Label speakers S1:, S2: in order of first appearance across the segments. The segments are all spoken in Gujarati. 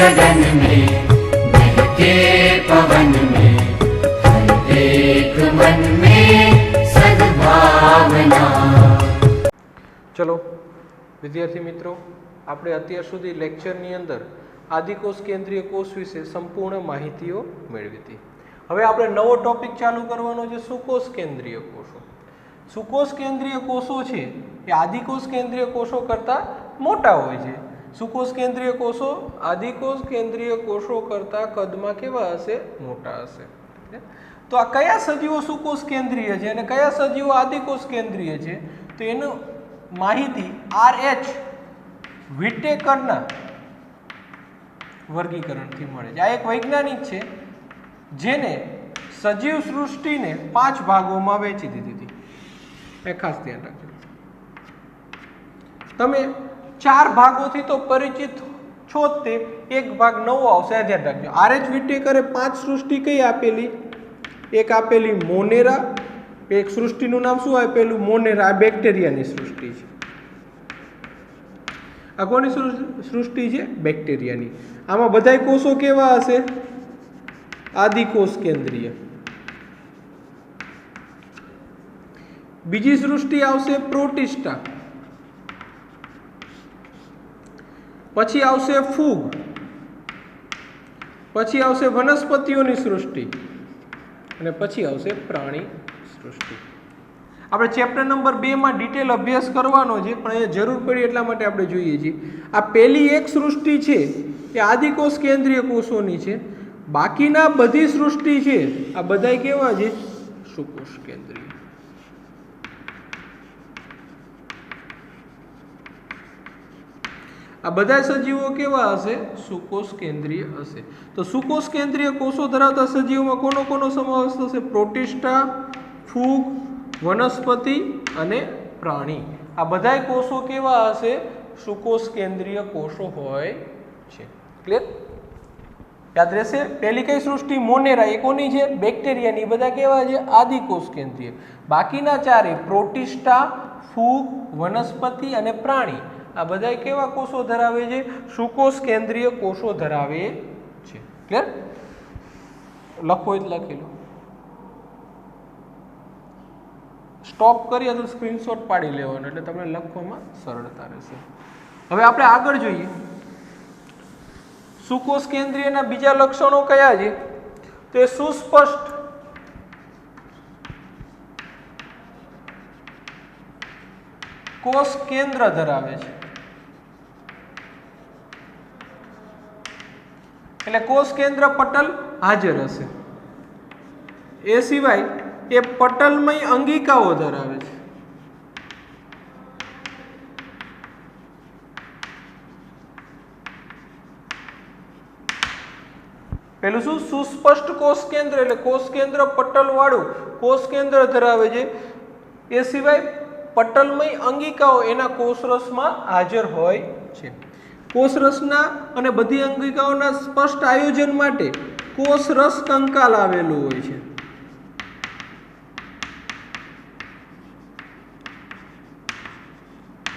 S1: गगन में बहके पवन में हर एक मन में सद्भावना।
S2: चलो विद्यार्थी मित्रों, આપણે અત્યાર સુધી લેક્ચરની અંદર આદિકોષ કેન્દ્રીય કોષ વિશે સંપૂર્ણ માહિતીઓ મેળવી હતી. હવે આપણે નવો ટોપિક ચાલુ કરવાનો છે, સુકોષ કેન્દ્રીય કોષો. સુકોષ કેન્દ્રીય કોષો છે એ આદિકોષ કેન્દ્રીય કોષો કરતાં મોટા હોય છે. સુકોષ કેન્દ્રીય કોષો આદિકોષ કેન્દ્રીય કોષો કરતાં કદમાં કેવા હશે? મોટા હશે. તો આ કયા સજીવો સુકોષ કેન્દ્રીય છે અને કયા સજીવો આદિકોષ કેન્દ્રીય છે, તો એનું માહિતી RH વિટેકરના વર્ગીકરણથી મળે છે. આ એક વૈજ્ઞાનિક છે જેને સજીવ સૃષ્ટિને 5 ભાગોમાં વહેંચી દીધી હતી. એ ખાસ ધ્યાન રાખજો. તમે 4 ભાગોથી તો પરિચિત છો જ, તે એક ભાગ નવો આવશે, આ ધ્યાન રાખજો. RH વિટેકરે 5 સૃષ્ટિ કઈ આપેલી? એક આપેલી મોનેરા, એક સૃષ્ટિનું નામ શું આપેલું? મોનેરા. આ બેક્ટેરિયાની સૃષ્ટિ છે. આ કોની સૃષ્ટિ છે? બેક્ટેરિયાની. આમાં બધાય કોષો કેવા હશે? આદિકોષ કેન્દ્રીય. બીજી સૃષ્ટિ આવશે પ્રોટિસ્ટા, પછી આવશે ફૂગ, પછી આવશે વનસ્પતિઓની સૃષ્ટિ અને પછી આવશે પ્રાણી સૃષ્ટિ. આપણે ચેપ્ટર નંબર 2 માં ડિટેલ અભ્યાસ કરવાનો છે, પણ એ જરૂર પડી એટલા માટે આપણે જોઈએ છીએ. આ પહેલી એક સૃષ્ટિ છે એ આદિકોષ કેન્દ્રીય કોષોની છે. બાકીના બધી સૃષ્ટિ છે આ બધાય કેવા છે? સુકોષ કેન્દ્રીય. આ બધા સજીવો કેવા હશે? સુકોષ કેન્દ્રીય હશે. તો સુકોષ કેન્દ્રીય કોષો ધરાવતા સજીવોમાં કોનો કોનો સમાવેશ થશે? પ્રોટિસ્ટા, ફૂગ, વનસ્પતિ અને પ્રાણી. આ બધાય કોષો કેવા હશે? સુકોષ કેન્દ્રીય કોષો હોય છે. ક્લિયર? યાદ રહેશે. પહેલી કઈ સૃષ્ટિ? મોનેરા. એ કોની છે? બેક્ટેરિયાની. બધા કેવા છે? આદિકોષ કેન્દ્રીય. બાકીના 4 પ્રોટિસ્ટા, ફૂગ, વનસ્પતિ અને પ્રાણી, આ બધાય કેવા કોષો ધરાવે છે? સુકોષ કેન્દ્રીય કોષો ધરાવે છે. ક્લિયર? લખો જ લખી લો. સ્ટોપ કરીએ તો સ્ક્રીનશોટ પાડી લેવાનો, એટલે તમને લખવામાં સરળતા રહેશે. હવે આપણે આગળ જોઈએ. સુકોષ કેન્દ્રીયના બીજા લક્ષણો કયા છે? તો એ સુસ્પષ્ટ કોષ કેન્દ્ર ધરાવે છે. એટલે કોષ કેન્દ્ર પટલ હાજર હશે. એ સિવાય એ પટલમય અંગિકાઓ ધરાવે છે. પેલું શું? સુસ્પષ્ટ કોષ કેન્દ્ર, એટલે કોષ કેન્દ્ર પટલ વાળું કોષ કેન્દ્ર ધરાવે છે. એ સિવાય પટલમય અંગિકાઓ એના કોષરસમાં હાજર હોય છે. કોષરસના અને બધી અંગિકાઓના સ્પષ્ટ આયોજન માટે કોષરસ કંકાલ આવેલું હોય છે.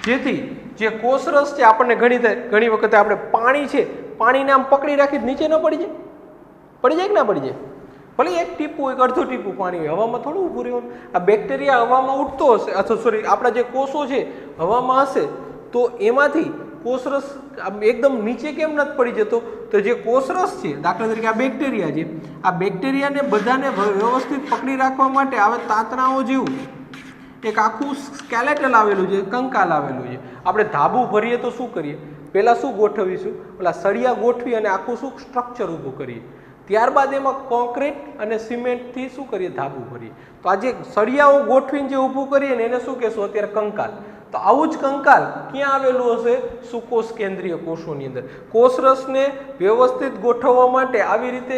S2: જેથી જે કોષરસ છે, આપણને ઘણી વખત આપણે પાણી છે, પાણીને આમ પકડી રાખી નીચે ન પડી જાય? પડી જાય કે ના પડી જાય? ભલે એક ટીપું હોય, અડધું ટીપું પાણી હોય, હવામાં થોડું ઊભું રહેવાનું. આ બેક્ટેરિયા હવામાં ઉડતો હશે, અથવા સોરી આપણા જે કોષો છે હવામાં હશે, તો એમાંથી કોષરસ એકદમ નીચે કેમ નથી પડી જતો? તો જે કોષરસ છે, દાખલા તરીકે આ બેક્ટેરિયા છે, આ બેક્ટેરિયાને બધાને વ્યવસ્થિત પકડી રાખવા માટે આવે તાંતણાઓ જેવું એક આખું સ્કેલેટલ આવેલું છે, કંકાલ આવેલું છે. આપણે ધાબુ ભરીએ તો શું કરીએ? પહેલાં શું ગોઠવીશું? પેલા સળિયા ગોઠવી અને આખું શું સ્ટ્રક્ચર ઊભું કરીએ. ત્યારબાદ એમાં કોન્ક્રીટ અને સિમેન્ટથી શું કરીએ? ધાબુ ભરીએ. તો આ જે સળિયાઓ ગોઠવીને જે ઊભું કરીએ ને એને શું કહેશું અત્યારે? કંકાલ. તો આવું જ કંકાલ ક્યાં આવેલું હશે? સુકોષ કેન્દ્રીય કોષોની અંદર. કોષરસને વ્યવસ્થિત ગોઠવવા માટે આવી રીતે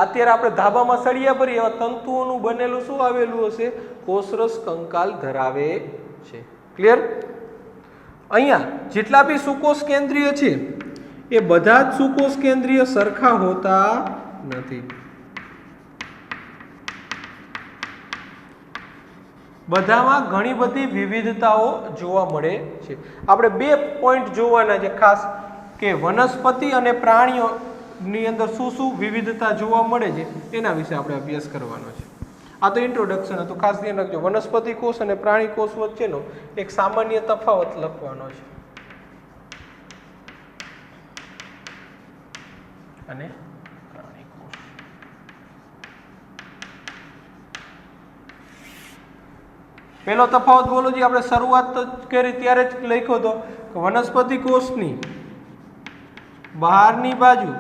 S2: અત્યારે આપણે ધાબામાં સળિયા ભરીએ, એવા તંતુઓનું બનેલું શું આવેલું હશે? કોષરસ કંકાલ ધરાવે છે. ક્લિયર? અહીંયા જેટલા બી સુકોષ કેન્દ્રીય છે એ બધા જ સુકોષ કેન્દ્રીય સરખા હોતા નથી. બધામાં ઘણી બધી વિવિધતાઓ જોવા મળે છે. આપણે 2 પોઈન્ટ જોવાના છે ખાસ, કે વનસ્પતિ અને પ્રાણીઓની અંદર શું શું વિવિધતા જોવા મળે છે એના વિશે આપણે અભ્યાસ કરવાનો છે. આ તો ઇન્ટ્રોડક્શન હતું. ખાસ ધ્યાન રાખજો, વનસ્પતિ કોષ અને પ્રાણી કોષ વચ્ચેનો એક સામાન્ય તફાવત લખવાનો છે. અને પ્રાણી કોષ. પહેલો તફાવત બોલો જી, આપણે શરૂઆત તો કરી ત્યારે જ લખ્યો હતો કે વનસ્પતિ કોષની બહારની બાજુ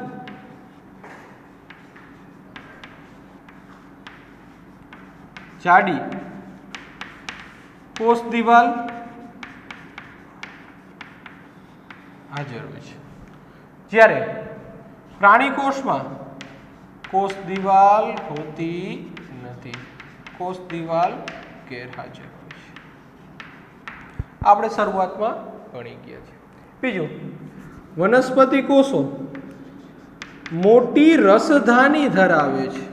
S2: જાડી કોષ દિવાલ હાજર હોય છે, જ્યારે પ્રાણી કોષમાં કોષ દિવાલ હોતી નથી, કોષ દિવાલ ગેરહાજર હોય છે. આપણે શરૂઆતમાં ભણી ગયા છે. બીજું, વનસ્પતિ કોષો મોટી રસધાની ધરાવે છે.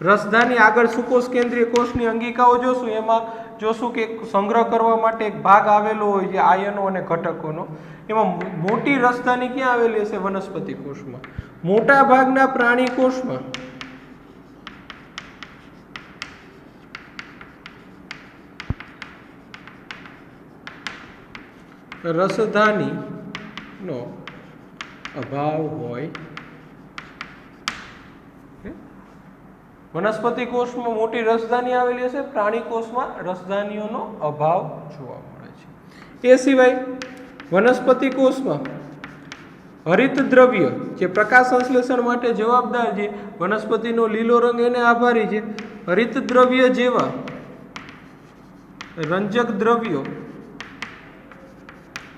S2: રસધાની આગળ સુકોષ કેન્દ્રીય કોષની અંગિકાઓ જોશું, એમાં જોશું કે સંગ્રહ કરવા માટે એક ભાગ આવેલો હોય છે આયનો અને ઘટકોનો. એમાં મોટી રસધાની ક્યાં આવેલી હશે? વનસ્પતિ કોષમાં. મોટા ભાગના પ્રાણી કોષમાં રસધાનીનો અભાવ હોય. વનસ્પતિ કોષમાં મોટી રસધાની આવેલી હશે, પ્રાણી કોષમાં રસધાનીઓનો અભાવ જોવા મળે છે. એ સિવાય વનસ્પતિ કોષમાં હરિત દ્રવ્ય જે પ્રકાશ સંશ્લેષણ માટે જવાબદાર છે, વનસ્પતિનો લીલો રંગ એને આભારી છે. હરિત દ્રવ્ય જેવા રંજક દ્રવ્યો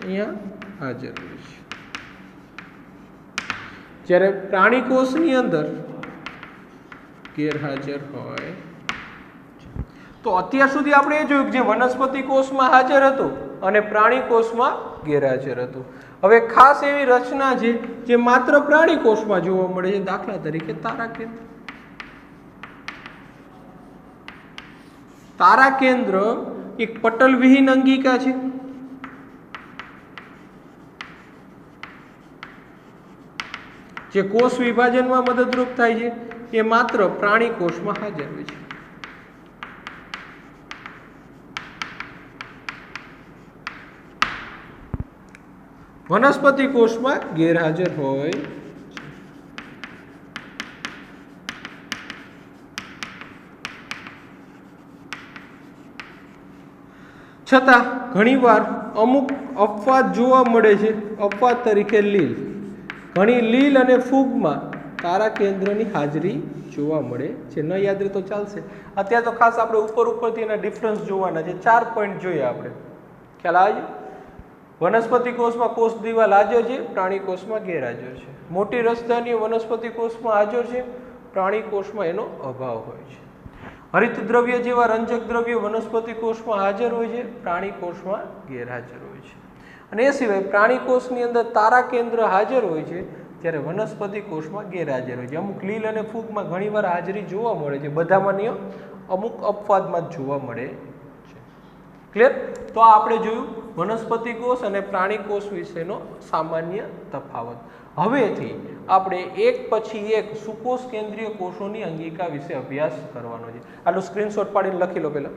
S2: અહીંયા હાજર હોય છે, જ્યારે પ્રાણી કોષની અંદર ગેરહાજર હોય. તો અત્યાર સુધી આપણે એ જોયું કે જે વનસ્પતિ કોષમાં હાજર હતું અને પ્રાણી કોષમાં ગેરહાજર હતું. હવે ખાસ એવી રચના છે જે માત્ર પ્રાણી કોષમાં જોવા મળે છે, દાખલા તરીકે તારા કેન્દ્ર. તારા કેન્દ્ર એક પટલ વિહીન અંગિકા છે. જે કોષ વિભાજનમાં મદદરૂપ થાય છે, એ માત્ર પ્રાણી કોષમાં હાજર હોય છે. વનસ્પતિ કોષમાં ગેરહાજર હોય. છતાં ઘણીવાર અમુક અપવાદ જોવા મળે છે. અપવાદ તરીકે લીલ. ઘણી લીલ અને ફૂગમાં તારા કેન્દ્રની હાજરી જોવા મળે છે. ન યાદ રહે તો ચાલશે. અત્યારે તો ખાસ આપણે ઉપરથી એના ડિફરન્સ જોવાના છે. 4 પોઈન્ટ જોઈએ આપણે. ખ્યાલ આવે છે? વનસ્પતિ કોષમાં કોષ દિવાલ હાજર છે, પ્રાણી કોષમાં ગેરહાજર છે. મોટી રસધાનીઓ વનસ્પતિ કોષમાં હાજર છે, પ્રાણી કોષમાં એનો અભાવ હોય છે. હરિત દ્રવ્ય જેવા રંજક દ્રવ્યો વનસ્પતિ કોષમાં હાજર હોય છે, પ્રાણી કોષમાં ગેરહાજર હોય છે. અને એ સિવાય પ્રાણી કોષની અંદર તારા કેન્દ્ર હાજર હોય છે, જ્યારે વનસ્પતિ કોષમાં ગેરહાજર હોય છે. અમુક લીલ અને ફૂગમાં ઘણીવાર હાજરી જોવા મળે છે, બધામાં નહીં, અમુક અપવાદમાં જ જોવા મળે છે. ક્લિયર? તો આ આપણે જોયું વનસ્પતિ કોષ અને પ્રાણી કોષ વિશેનો સામાન્ય તફાવત. હવેથી આપણે એક પછી એક સુકોષ કેન્દ્રીય કોષોની અંગિકા વિશે અભ્યાસ કરવાનો છે. આટલું સ્ક્રીનશોટ પાડીને લખી લો પહેલા.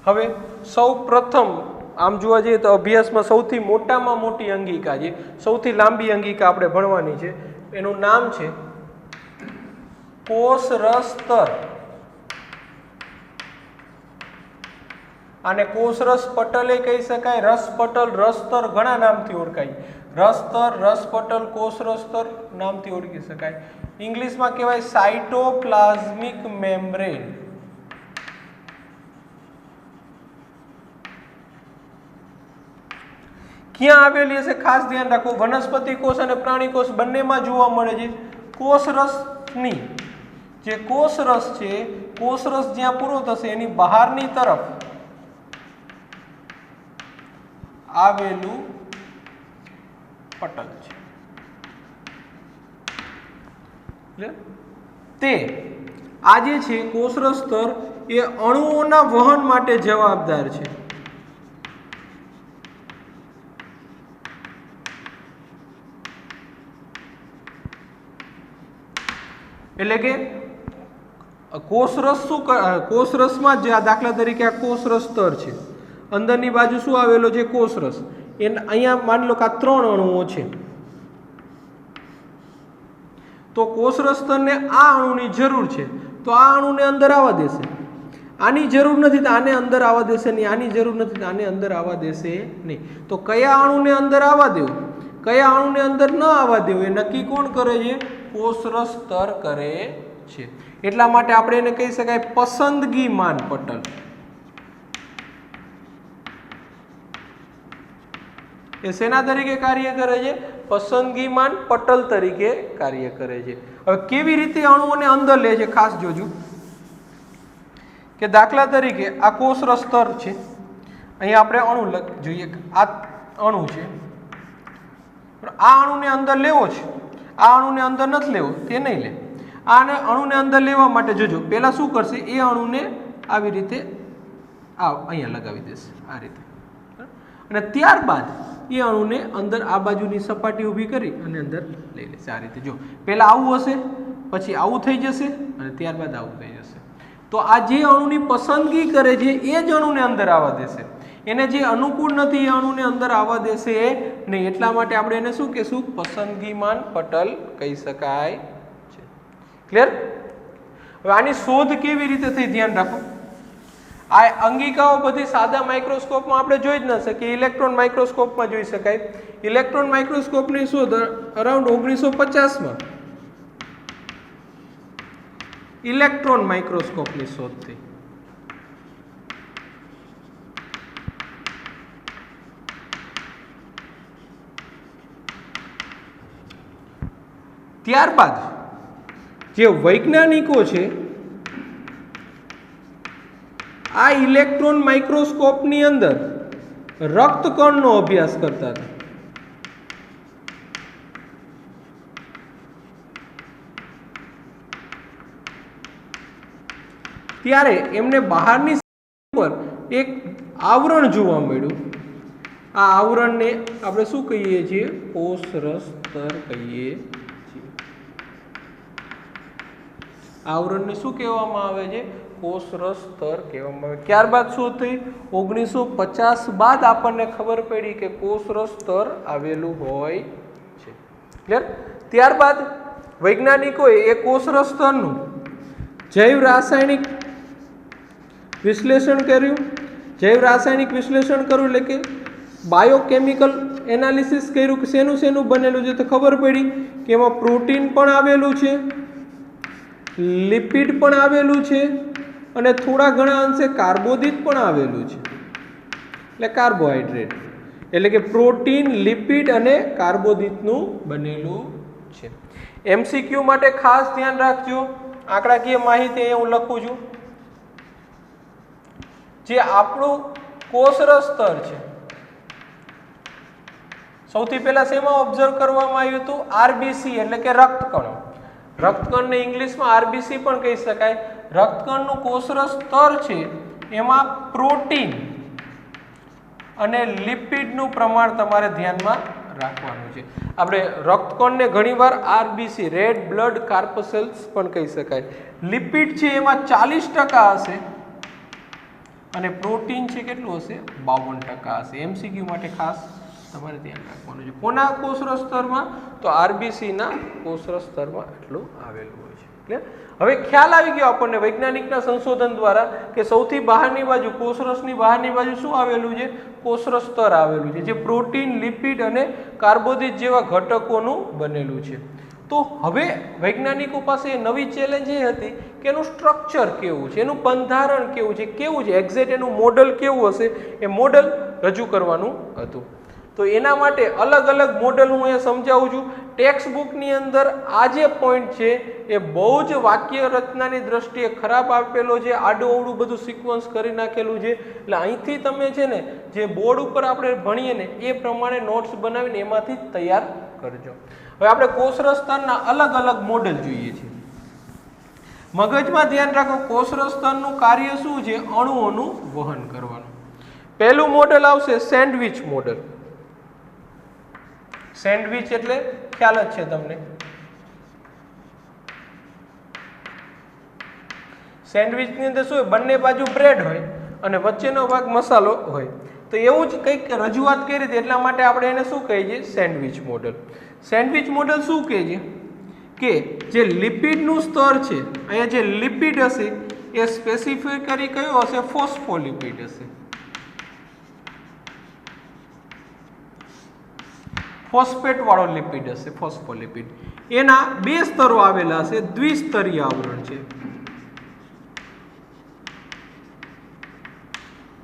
S2: હવે સૌ પ્રથમ આમ જોવા જઈએ તો અભ્યાસમાં સૌથી મોટામાં મોટી અંગિકા છે, સૌથી લાંબી અંગિકા આપણે ભણવાની છે, એનું નામ છે કોષ રસ સ્તર. આને કોષ રસ પટલ એ કહી શકાય, રસ પટલ, રસ સ્તર ઘણા નામથી ઓળખાય. રસ સ્તર, રસ પટલ, કોષ રસ સ્તર નામથી ઓળખી શકાય. ઇંગ્લિશમાં કહેવાય સાઇટોપ્લાઝમિક મેમ્બ્રેન. ક્યાં આવેલી હશે ખાસ ધ્યાન રાખો. વનસ્પતિ કોષ અને પ્રાણી કોષ બંનેમાં જોવા મળે છે. કોષ રસની જે કોષરસ છે, કોષરસ જ્યાં પૂરો થશે એની બહારની તરફ આવેલું પટલ છે તે આ જે છે કોષરસ સ્તર એ અણુઓના વહન માટે જવાબદાર છે. એટલે કે કોષરસ શું કોષરસમાં જે દાખલા તરીકે આ કોષરસ સ્તર છે, અંદરની બાજુ શું આવેલો છે કોષરસ, એને અહીંયા માની લો કે આ 3 અણુઓ છે, તો કોષરસ સ્તરને આ અણુની જરૂર છે તો આ અણુને અંદર આવવા દેશે, આની જરૂર નથી તો આને અંદર આવવા દેશે નહીં, આની જરૂર નથી તો આને અંદર આવવા દેશે નહીં. તો કયા અણુને અંદર આવવા દેવું, કયા અણુને અંદર ન આવવા દેવું એ નક્કી કોણ કરે છે? કોષરસ સ્તર કરે છે. એટલા માટે આપણે એને કહી શકાય પસંદગીમાન પટલ. એ શેના તરીકે કાર્ય કરે છે? પસંદગીમાન પટલ તરીકે કાર્ય કરે છે. હવે કેવી રીતે અણુઓને અંદર લે છે ખાસ જોજો કે દાખલા તરીકે આ કોષરસ સ્તર છે, અહીંયા આપણે અણુ જોઈએ, આ અણુ છે, આ અણુને અંદર લેવો છે, આ અણુને અંદર નથી લેવો તે નહીં લે. આને અણુને અંદર લેવા માટે જોજો પહેલા શું કરશે, એ અણુને આવી રીતે અહીંયા લગાવી દેશે આ રીતે, અને ત્યારબાદ એ અણુને અંદર આ બાજુની સપાટી ઊભી કરી અને અંદર લઈ લેશે આ રીતે. જો પહેલા આવું હશે, પછી આવું થઈ જશે અને ત્યારબાદ આવું થઈ જશે. તો આ જે અણુની પસંદગી કરે છે એ જ અણુને અંદર આવવા દેશે, એને જે અનુકૂળ નથી એ અણુને અંદર આવવા દેશે નહીં. એટલા માટે આપણે એને શું કહેશું? પસંદગીમાન પટલ કહી શકાય છે. ક્લિયર? હવે આની શોધ કેવી રીતે થઈ ધ્યાન રાખો. આ અંગિકાઓ બધી સાદા માઇક્રોસ્કોપમાં આપણે જોઈ જ ન શકીએ, ઇલેક્ટ્રોન માઇક્રોસ્કોપમાં જોઈ શકાય. ઇલેક્ટ્રોન માઇક્રોસ્કોપની શોધ અરાઉન્ડ 1950માં ઇલેક્ટ્રોન માઇક્રોસ્કોપની શોધ થઈ. ત્યારબાદ જે વૈજ્ઞાનિકો છે આ ઇલેક્ટ્રોન માઇક્રોસ્કોપની અંદર રક્તકણનો અભ્યાસ કરતા હતા. ત્યારે એમને બહારની પર એક આવરણ જોવા મળ્યું. આ આવરણને આપણે શું કહીએ છીએ? કોષરસ સ્તર કહીએ છીએ. આવરણને શું કહેવામાં આવે છે? કોષરસ સ્તર કહેવામાં આવે. ત્યારબાદ શું થઈ? 1950 બાદ આપણને ખબર પડી કે કોષરસ સ્તર આવેલું હોય છે. ક્લિયર? ત્યારબાદ વૈજ્ઞાનિકોએ એ કોષરસ સ્તરનું જૈવ રાસાયણિક વિશ્લેષણ કર્યું. જૈવ રાસાયણિક વિશ્લેષણ કર્યું એટલે કે બાયોકેમિકલ એનાલિસિસ કર્યું કે શેનું શેનું બનેલું છે. તો ખબર પડી કે એમાં પ્રોટીન પણ આવેલું છે, લિપિડ પણ આવેલું છે અને થોડા ઘણા અંશે કાર્બોદિત પણ આવેલું છે, એટલે કાર્બોહાઈડ્રેટ, એટલે કે પ્રોટીન, લિપિડ અને કાર્બોદિતનું બનેલું છે. એમસીક્યુ માટે ખાસ ધ્યાન રાખજો. આંકડાકીય માહિતી અહીંયા હું લખું છું. જે આપણું કોષરસ સ્તર છે સૌથી પહેલા શેમાં ઓબ્ઝર્વ કરવામાં આવ્યું હતું? આરબીસી એટલે કે રક્તકણો. રક્તકણને ઇંગ્લિશમાં આરબીસી પણ કહી શકાય. રક્તકણનું કોષરસ સ્તર છે એમાં પ્રોટીન અને લિપિડનું પ્રમાણ તમારે ધ્યાનમાં રાખવાનું છે. આપણે રક્તકણને ઘણીવાર આરબીસી રેડ બ્લડ કાર્પસેલ્સ પણ કહી શકાય. લિપિડ છે એમાં 40% હશે અને પ્રોટીન છે કેટલું હશે? 52% હશે. એમસીક્યુ માટે ખાસ તમારે ધ્યાન રાખવાનું છે. કોના કોષરસ સ્તરમાં? તો આરબીસીના કોષરસ સ્તરમાં એટલું આવેલું હોય છે. ક્લિયર? હવે ખ્યાલ આવી ગયો આપણને વૈજ્ઞાનિકના સંશોધન દ્વારા કે સૌથી બહારની બાજુ, કોષરસની બહારની બાજુ શું આવેલું છે? કોષરસ સ્તર આવેલું છે, જે પ્રોટીન, લિપિડ અને કાર્બોદિત જેવા ઘટકોનું બનેલું છે. તો હવે વૈજ્ઞાનિકો પાસે નવી ચેલેન્જ એ હતી કે એનું સ્ટ્રક્ચર કેવું છે, એનું બંધારણ કેવું છે, એક્ઝેક્ટ એનું મોડલ કેવું હશે, એ મોડલ રજૂ કરવાનું હતું. તો એના માટે અલગ અલગ મોડલ હું અહીંયા સમજાવું છું. ટેક્સ્ટ બુકની અંદર આ જે પોઈન્ટ છે એ બહુ જ વાક્ય રચનાની દ્રષ્ટિએ ખરાબ આપેલો છે, આડું અવળું બધું સિક્વન્સ કરી નાખેલું છે. એટલે અહીંથી તમે છે ને જે બોર્ડ ઉપર આપણે ભણીએ ને એ પ્રમાણે નોટ્સ બનાવીને એમાંથી જ તૈયાર કરજો. હવે આપણે કોષરસતાણના અલગ અલગ મોડલ જોઈએ છીએ. મગજમાં ધ્યાન રાખો, કોષરસતાણનું કાર્ય શું છે? અણુઓનું વહન કરવાનું. પહેલું મોડલ આવશે સેન્ડવિચ મોડલ. સેન્ડવિચ એટલે ખ્યાલ જ છે તમને. સેન્ડવિચની અંદર શું હોય? બંને બાજુ બ્રેડ હોય અને વચ્ચેનો ભાગ મસાલો હોય. તો એવું જ કંઈક રજૂઆત કરી હતી, એટલા માટે આપણે એને શું કહીએ છીએ? Sandwich model. સેન્ડવિચ મોડલ શું કહે છે કે જે લિપિડનું સ્તર છે, અહીંયા જે લિપિડ હશે એ સ્પેસિફિકલી કયો હશે? ફોસ્ફોલિપિડ હશે. ફોસ્ફેટ વાળો લિપિડ હશે, ફોસ્ફોલિપિડ. એના બે સ્તરો આવેલા હશે, દ્વિસ્તરીય આવરણ છે.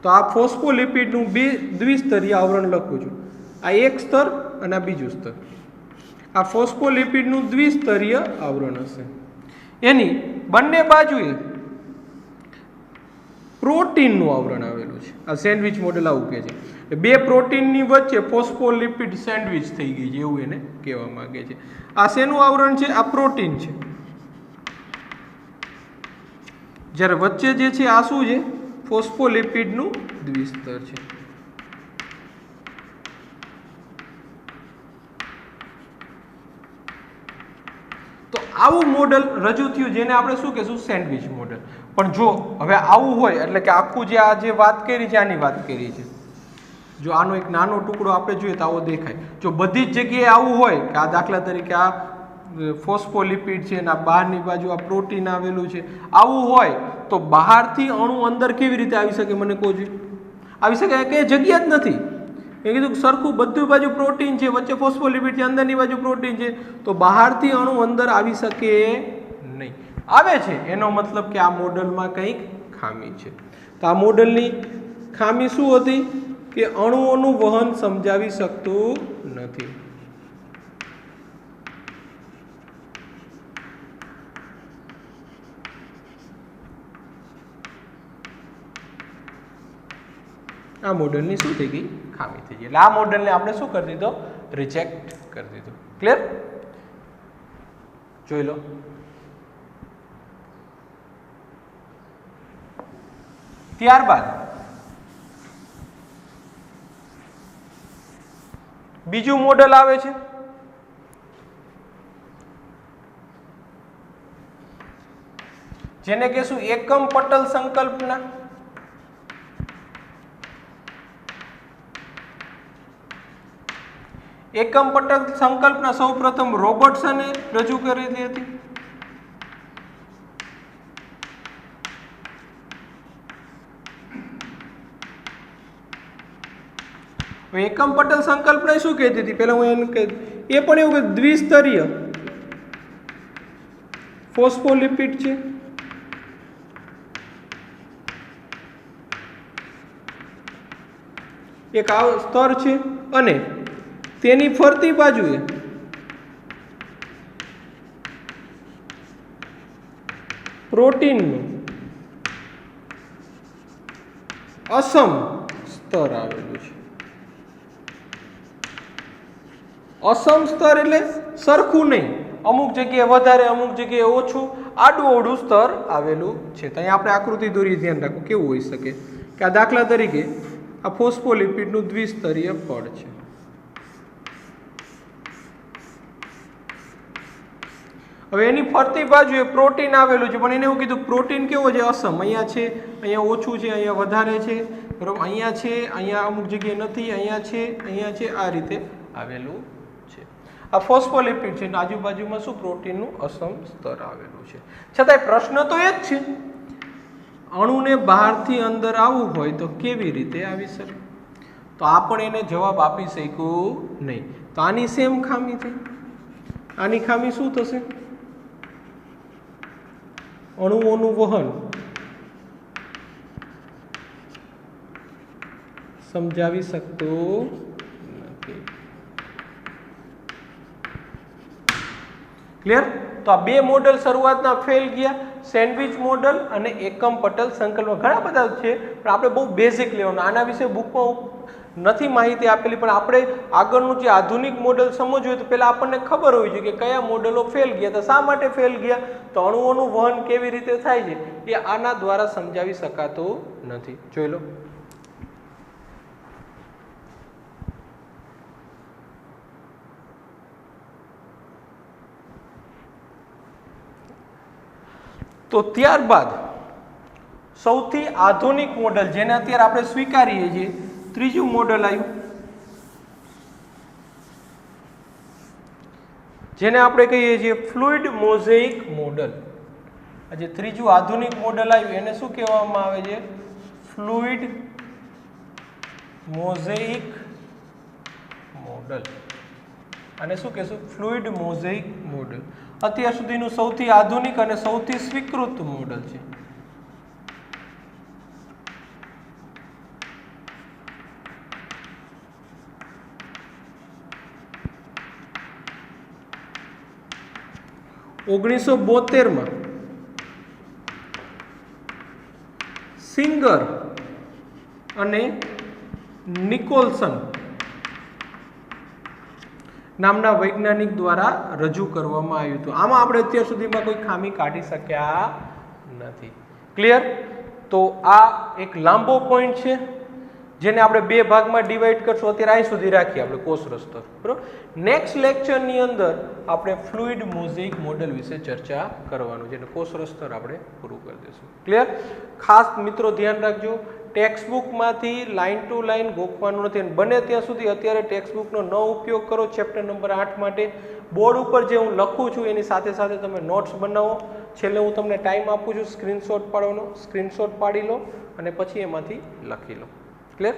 S2: તો આ ફોસ્ફોલિપિડનું દ્વિસ્તરીય આવરણ લખું છું. આ એક સ્તર અને આ બીજું સ્તર. આ ફોસ્ફોલિપિડનું દ્વિસ્તરીય આવરણ હશે. એની બંને બાજુએ પ્રોટીનનું આવરણ આવેલું છે. આ સેન્ડવિચ મોડેલ આવું કહે છે. બે પ્રોટીનની વચ્ચે ફોસ્ફોલિપિડ સેન્ડવિચ થઈ ગઈ છે, એવું એને કહેવા માંગે છે. આ શેનું આવરણ છે? આ પ્રોટીન છે. જ્યારે વચ્ચે જે છે આ શું છે? ફોસ્ફોલિપિડનું દ્વિસ્તર છે. તો આવું મોડલ રજૂ થયું, જેને આપણે શું કહીશું? Sandwich model. પણ જો હવે આવું હોય એટલે કે આખું જે આ જે વાત કરી છે આની વાત કરી છે, જો આનો એક નાનો ટુકડો આપણે જોઈએ તો આવો દેખાય. જો બધી જ જગ્યાએ આવું હોય કે આ દાખલા તરીકે આ ફોસ્ફોલિપિડ છે અને આ બહારની બાજુ આ પ્રોટીન આવેલું છે, આવું હોય તો બહારથી અણુ અંદર કેવી રીતે આવી શકે? મને કહો જોઈએ. આવી શકે કે જગ્યા જ નથી. મેં કીધું સરખું બધું બાજુ પ્રોટીન છે, વચ્ચે ફોસ્ફોલિપિડ છે, અંદરની બાજુ પ્રોટીન છે, તો બહારથી અણુ અંદર આવી શકે નહીં. આવે છે એનો મતલબ કે આ મોડલમાં કંઈક ખામી છે. તો આ મોડલની ખામી શું હતી? કે અણુઓનું વહન સમજાવી શકતું નથી. આ મોડલની શું થઈ ગઈ? ખામી થઈ ગઈ. એટલે આ મોડલને આપણે શું કરી દીધો? રિજેક્ટ કરી દીધો. ક્લિયર? જોઈ લો. ત્યારબાદ બીજું મોડલ આવે છે જેને કહેશું એકમ પટલ સંકલ્પના. એકમ પટલ સંકલ્પના સૌપ્રથમ રોબર્ટસને રજૂ કરેલી હતી. એકમ પટલ સંકલ્પના શું કહેતી હતી? પહેલા હું એનું કહી, એ પણ એવું કે દ્વિસ્તરીય ફોસ્ફોલિપિડ છે. એક આ સ્તર છે અને તેની ફરતી બાજુએ પ્રોટીનનું અસમ સ્તર આવેલું છે. અસમ સ્તર એટલે સરખું નહીં, અમુક જગ્યાએ વધારે, અમુક જગ્યાએ ઓછું, આડું અવળું સ્તર આવેલું છે. તો અહીંયા આપણે આકૃતિ દોરી, ધ્યાન રાખો કેવું હોઈ શકે કે આ દાખલા તરીકે આ ફોસ્ફોલિપિડનું દ્વિસ્તરીય પડ છે. હવે એની ફરતી બાજુએ પ્રોટીન આવેલું છે, પણ એને એવું કીધું પ્રોટીન કેવો છે? અસમ. અહીંયા છે, અહીંયા ઓછું છે, અહીંયા વધારે છે, બરાબર, અહીંયા છે, અહીંયા અમુક જગ્યાએ નથી, અહીંયા છે, અહીંયા છે, આ રીતે આવેલું છે. આ ફોસ્ફોલિપિડ છે, આજુબાજુમાં શું? પ્રોટીનનું અસમ સ્તર આવેલું છે. છતાંય પ્રશ્ન તો એ જ છે, અણુને બહારથી અંદર આવવું હોય તો કેવી રીતે આવી શકે? તો આ પણ એને જવાબ આપી શક્યું નહીં. તો આની સેમ ખામી થઈ. આની ખામી શું થશે? અણુઓનું વહન સમજાવી શકતું નથી. શકે. ક્લિયર? તો આ બે મોડલ શરૂઆતના ફેલ ગયા, સેન્ડવિચ મોડલ અને એકમ પટલ સંકલન. ઘણા બધા છે પણ આપણે બહુ બેઝિક લેવાનું. આના વિશે બુકમાં નથી માહિતી આપેલી, પણ આપણે આગળનું જે આધુનિક મોડલ સમજવું હોય તો પહેલાં આપણને ખબર હોવી જોઈએ કે કયા મોડલો ફેલ ગયા. તો શા માટે ફેલ ગયા? તો અણુઓનું વહન કેવી રીતે થાય છે એ આના દ્વારા સમજાવી શકાતું નથી. જોઈ લો. તો ત્યારબાદ સૌથી આધુનિક મોડલ જેને અત્યારે આપણે સ્વીકારીએ છીએ, ત્રીજું મોડલ આવ્યું જેને આપણે કહીએ છીએ ફ્લુઇડ મોઝેઇક મોડલ. આ જે ત્રીજું આધુનિક મોડલ આવ્યું એને શું કહેવામાં આવે છે? Fluid mosaic model. અને શું કહેશું? Fluid mosaic model. અત્યાર સુધીનું સૌથી આધુનિક અને સૌથી સ્વીકૃત મોડલ છે. ઓગણીસો 72 સિંગર અને નિકોલસન નામના વૈજ્ઞાનિક દ્વારા રજૂ કરવામાં આવ્યું હતું. આમાં આપણે અત્યાર સુધીમાં કોઈ ખામી કાઢી શક્યા નથી. ક્લિયર? તો આ એક લાંબો પોઈન્ટ છે જેને આપણે બે ભાગમાં ડિવાઈડ કરશું. અત્યારે અહીં સુધી રાખીએ આપણે કોષરસ સ્તર. બરોબર? નેક્સ્ટ લેક્ચરની અંદર આપણે ફ્લુઇડ મોઝેઇક મોડલ વિશે ચર્ચા કરવાનું છે. એટલે કોષરસ સ્તર આપણે પૂરું કરી દઈશું. ક્લિયર? ખાસ મિત્રો ધ્યાન રાખજો, ટેક્સ્ટ બુકમાંથી લાઇન ટુ લાઇન ગોખવાનું નથી. અને બને ત્યાં સુધી અત્યારે ટેક્સ્ટ બુકનો ન ઉપયોગ કરો ચેપ્ટર નંબર 8 માટે. બોર્ડ ઉપર જે હું લખું છું એની સાથે સાથે તમે નોટ્સ બનાવો. છેલ્લે હું તમને ટાઈમ આપું છું સ્ક્રીનશોટ પાડવાનો. સ્ક્રીનશોટ પાડી લો અને પછી એમાંથી લખી લો. ક્લિયર?